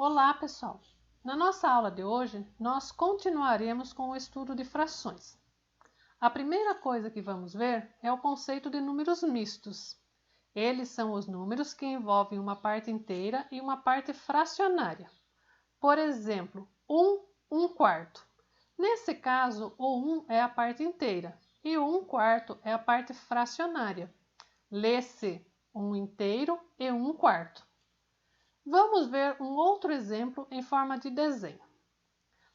Olá, pessoal! Na nossa aula de hoje, nós continuaremos com o estudo de frações. A primeira coisa que vamos ver é o conceito de números mistos. Eles são os números que envolvem uma parte inteira e uma parte fracionária. Por exemplo, 1/4. Nesse caso, o 1 é a parte inteira e o 1/4 é a parte fracionária. Lê-se 1 inteiro e 1/4. Vamos ver um outro exemplo em forma de desenho.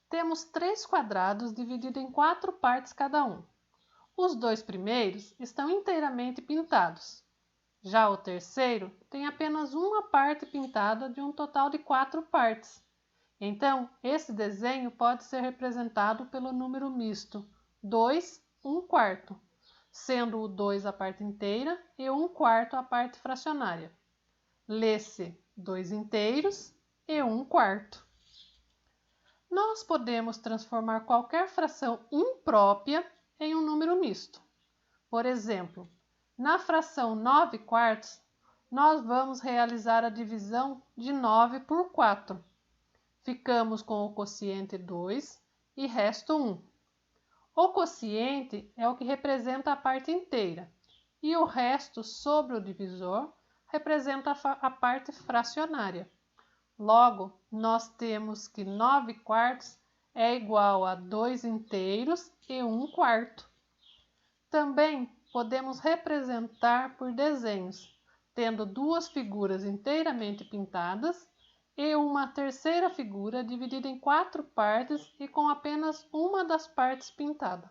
Temos 3 quadrados divididos em 4 partes cada um. Os 2 primeiros estão inteiramente pintados. Já o terceiro tem apenas uma parte pintada de um total de 4 partes. Então, esse desenho pode ser representado pelo número misto 2/1/4, sendo o 2 a parte inteira e o 1/4 a parte fracionária. Lê-se 2 inteiros e 1/4. Nós podemos transformar qualquer fração imprópria em um número misto. Por exemplo, na fração 9/4, nós vamos realizar a divisão de 9 por 4. Ficamos com o quociente 2 e resto 1. O quociente é o que representa a parte inteira e o resto sobre o divisor representa a parte fracionária. Logo, nós temos que 9/4 é igual a 2 inteiros e 1/4. Também podemos representar por desenhos, tendo 2 figuras inteiramente pintadas e uma terceira figura dividida em 4 partes e com apenas uma das partes pintada.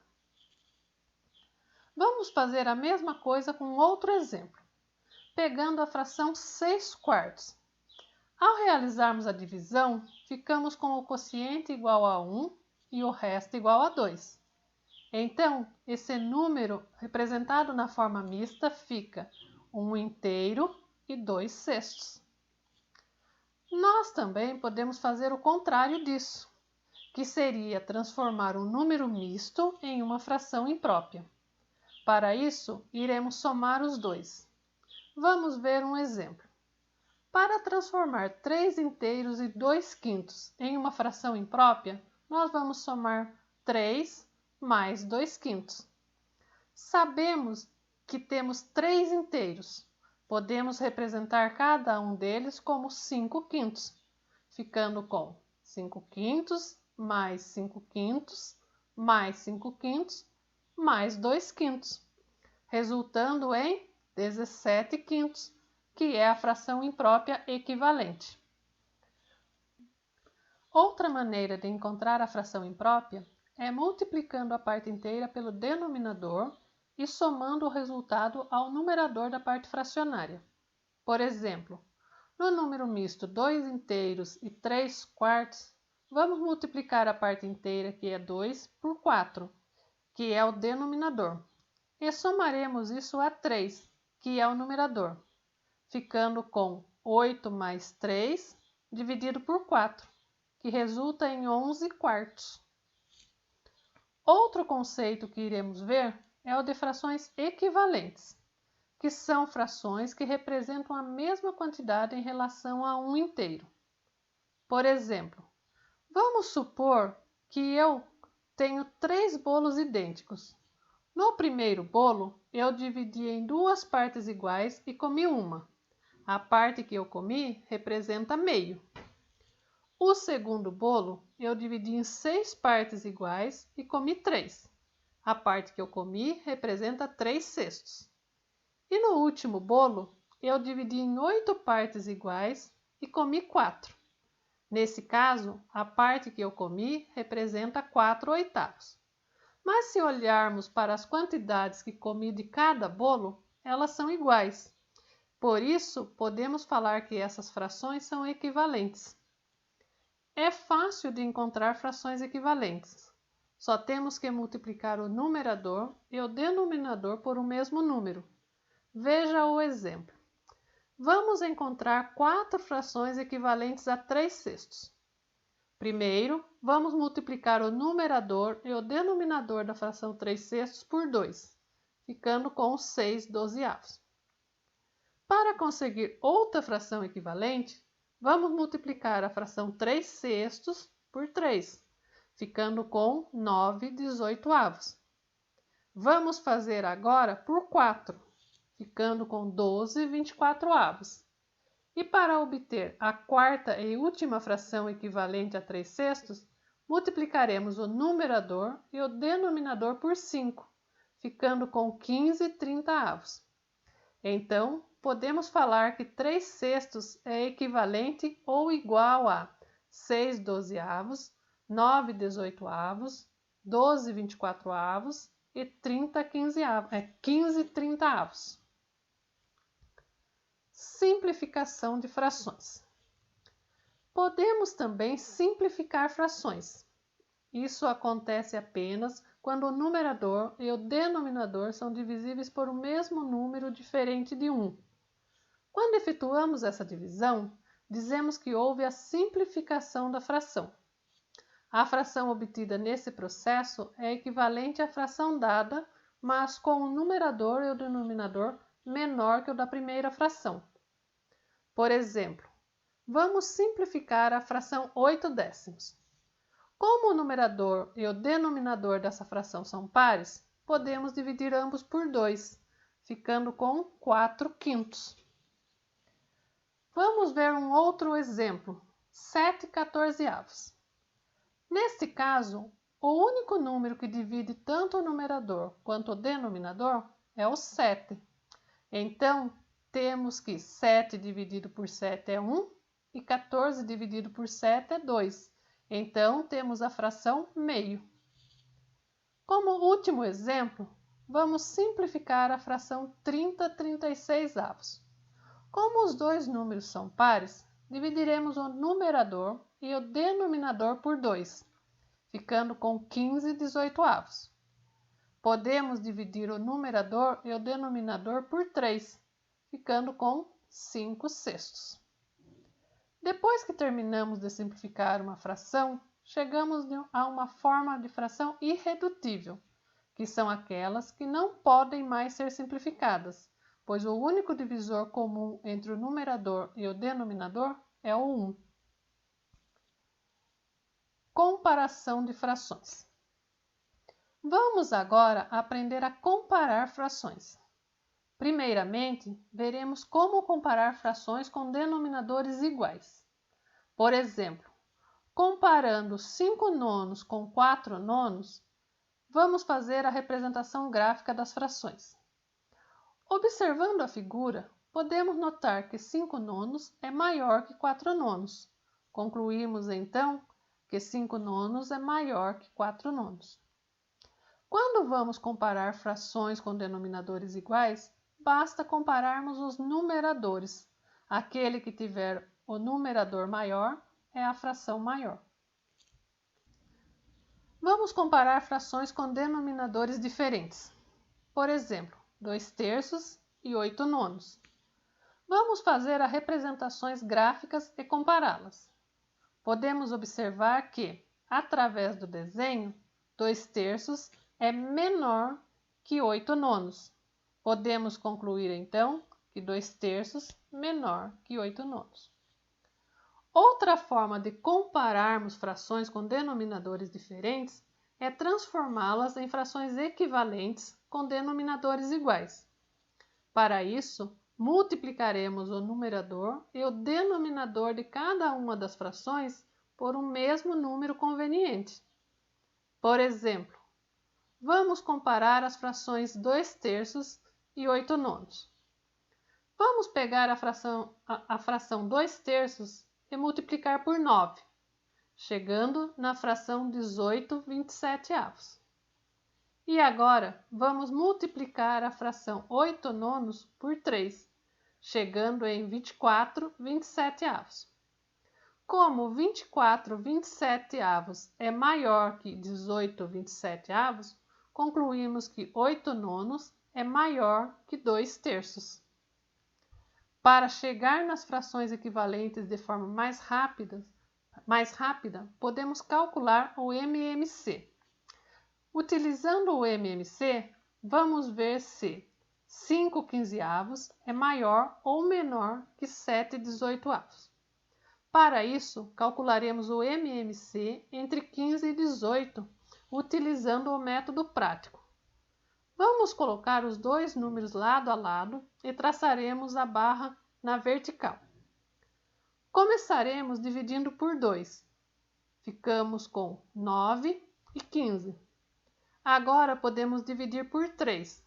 Vamos fazer a mesma coisa com outro exemplo, pegando a fração 6/4. Ao realizarmos a divisão, ficamos com o quociente igual a 1 e o resto igual a 2. Então, esse número representado na forma mista fica 1 inteiro e 2 sextos. Nós também podemos fazer o contrário disso, que seria transformar um número misto em uma fração imprópria. Para isso, iremos somar os dois. Vamos ver um exemplo. Para transformar 3 inteiros e 2 quintos em uma fração imprópria, nós vamos somar 3 mais 2 quintos. Sabemos que temos 3 inteiros. Podemos representar cada um deles como 5 quintos, ficando com 5 quintos mais 5 quintos mais 5 quintos mais 2 quintos, resultando em 17 quintos, que é a fração imprópria equivalente. Outra maneira de encontrar a fração imprópria é multiplicando a parte inteira pelo denominador e somando o resultado ao numerador da parte fracionária. Por exemplo, no número misto 2 inteiros e 3 quartos, vamos multiplicar a parte inteira, que é 2, por 4, que é o denominador, e somaremos isso a 3, que é o numerador, ficando com 8 mais 3 dividido por 4, que resulta em 11 quartos. Outro conceito que iremos ver é o de frações equivalentes, que são frações que representam a mesma quantidade em relação a um inteiro. Por exemplo, vamos supor que eu tenho 3 bolos idênticos. No primeiro bolo, eu dividi em 2 partes iguais e comi uma. A parte que eu comi representa meio. O segundo bolo, eu dividi em 6 partes iguais e comi 3. A parte que eu comi representa 3 sextos. E no último bolo, eu dividi em 8 partes iguais e comi 4. Nesse caso, a parte que eu comi representa 4 oitavos. Mas se olharmos para as quantidades que comi de cada bolo, elas são iguais. Por isso, podemos falar que essas frações são equivalentes. É fácil de encontrar frações equivalentes. Só temos que multiplicar o numerador e o denominador por um mesmo número. Veja o exemplo. Vamos encontrar 4 frações equivalentes a 3 sextos. Primeiro, vamos multiplicar o numerador e o denominador da fração 3 sextos por 2, ficando com 6 dozeavos. Para conseguir outra fração equivalente, Vamos multiplicar a fração 3/6 por 3, ficando com 9/18. Vamos fazer agora por 4, ficando com 12/24. E para obter a quarta e última fração equivalente a 3/6, multiplicaremos o numerador e o denominador por 5, ficando com 15/30. Então, podemos falar que 3/6 é equivalente ou igual a 6/12, 9/18, 12/24 e 15/30. Simplificação de frações. Podemos também simplificar frações. Isso acontece apenas quando o numerador e o denominador são divisíveis por um mesmo número diferente de 1. Quando efetuamos essa divisão, dizemos que houve a simplificação da fração. A fração obtida nesse processo é equivalente à fração dada, mas com o numerador e o denominador menor que o da primeira fração. Por exemplo, vamos simplificar a fração 8/10. Como o numerador e o denominador dessa fração são pares, podemos dividir ambos por 2, ficando com 4/5. Vamos ver um outro exemplo, 7/14. Neste caso, o único número que divide tanto o numerador quanto o denominador é o 7. Então, temos que 7 dividido por 7 é 1 e 14 dividido por 7 é 2. Então, temos a fração meio. Como último exemplo, vamos simplificar a fração 30/36. Como os dois números são pares, dividiremos o numerador e o denominador por 2, ficando com 15/18. Podemos dividir o numerador e o denominador por 3, ficando com 5/6. Depois que terminamos de simplificar uma fração, chegamos a uma forma de fração irredutível, que são aquelas que não podem mais ser simplificadas, pois o único divisor comum entre o numerador e o denominador é o 1. Comparação de frações. Vamos agora aprender a comparar frações. Primeiramente, veremos como comparar frações com denominadores iguais. Por exemplo, comparando 5/9 com 4/9, vamos fazer a representação gráfica das frações. Observando a figura, podemos notar que 5/9 é maior que 4/9. Concluímos então que 5/9 é maior que 4/9. Quando vamos comparar frações com denominadores iguais, basta compararmos os numeradores. Aquele que tiver o numerador maior é a fração maior. Vamos comparar frações com denominadores diferentes. Por exemplo, 2/3 e 8/9. Vamos fazer as representações gráficas e compará-las. Podemos observar que, através do desenho, 2/3 é menor que 8/9. Podemos concluir, então, que 2/3 menor que 8/9. Outra forma de compararmos frações com denominadores diferentes é transformá-las em frações equivalentes com denominadores iguais. Para isso, multiplicaremos o numerador e o denominador de cada uma das frações por um mesmo número conveniente. Por exemplo, vamos comparar as frações 2/3 e 8/9. Vamos pegar a fração 2/3 e multiplicar por 9, chegando na fração 18/27. E agora, vamos multiplicar a fração 8/9 por 3, chegando em 24/27. Como 24/27 é maior que 18/27, concluímos que 8/9 é maior que 2/3. Para chegar nas frações equivalentes de forma mais rápida, podemos calcular o MMC. Utilizando o MMC, vamos ver se 5/15 é maior ou menor que 7/18. Para isso, calcularemos o MMC entre 15 e 18, utilizando o método prático. Vamos colocar os dois números lado a lado e traçaremos a barra na vertical. Começaremos dividindo por 2. Ficamos com 9 e 15. Agora podemos dividir por 3,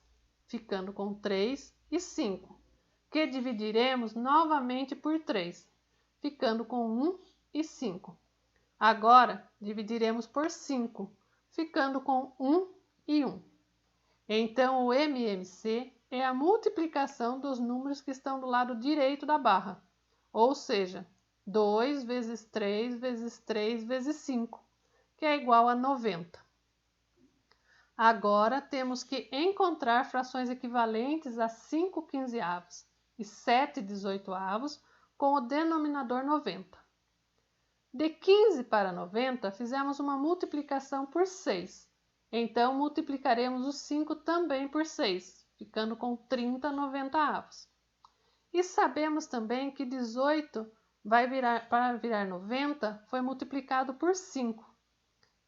ficando com 3 e 5, que dividiremos novamente por 3, ficando com 1 e 5. Agora dividiremos por 5, ficando com 1 e 1. Então, o MMC é a multiplicação dos números que estão do lado direito da barra, ou seja, 2 vezes 3 vezes 3 vezes 5, que é igual a 90. Agora, temos que encontrar frações equivalentes a 5 quinzeavos e 7 dezoitoavos com o denominador 90. De 15 para 90, fizemos uma multiplicação por 6. Então, multiplicaremos o 5 também por 6, ficando com 30 noventaavos. E sabemos também que 18 para virar 90 foi multiplicado por 5.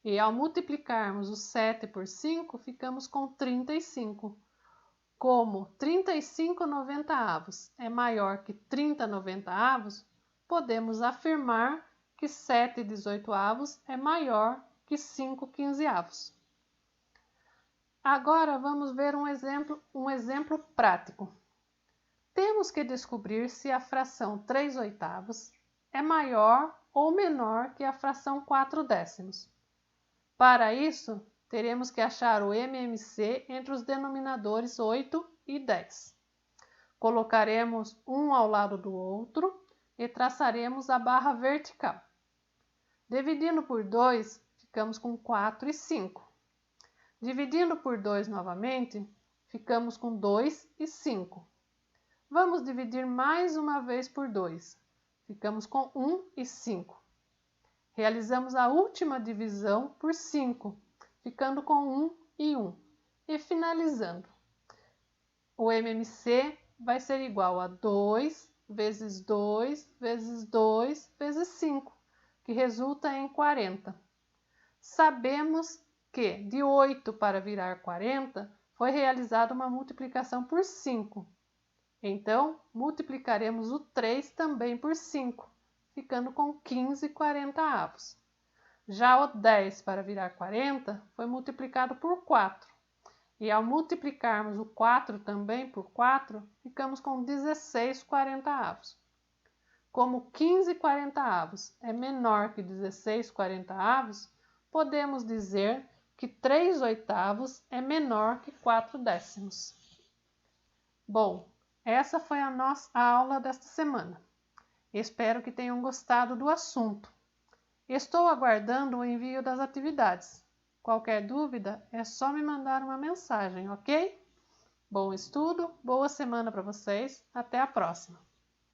E ao multiplicarmos o 7 por 5, ficamos com 35. Como 35 noventaavos é maior que 30 noventaavos, podemos afirmar que 7 dezoitoavos é maior que 5 quinzeavos. Agora vamos ver um exemplo prático. Temos que descobrir se a fração 3 oitavos é maior ou menor que a fração 4 décimos. Para isso, teremos que achar o MMC entre os denominadores 8 e 10. Colocaremos um ao lado do outro e traçaremos a barra vertical. Dividindo por 2, ficamos com 4 e 5. Dividindo por 2 novamente, ficamos com 2 e 5. Vamos dividir mais uma vez por 2. Ficamos com 1 e 5. Realizamos a última divisão por 5, ficando com 1 e 1. E finalizando. O MMC vai ser igual a 2 vezes 2 vezes 2 vezes 5, que resulta em 40. Sabemos que de 8 para virar 40 foi realizada uma multiplicação por 5. Então, multiplicaremos o 3 também por 5, ficando com 15 quarentaavos. Já o 10 para virar 40 foi multiplicado por 4. E ao multiplicarmos o 4 também por 4, ficamos com 16 quarentaavos. Como 15 quarentaavos é menor que 16 quarentaavos, podemos dizer que 3 oitavos é menor que 4 décimos. Bom, essa foi a aula desta semana. Espero que tenham gostado do assunto. Estou aguardando o envio das atividades. Qualquer dúvida é só me mandar uma mensagem, ok? Bom estudo, boa semana para vocês. Até a próxima!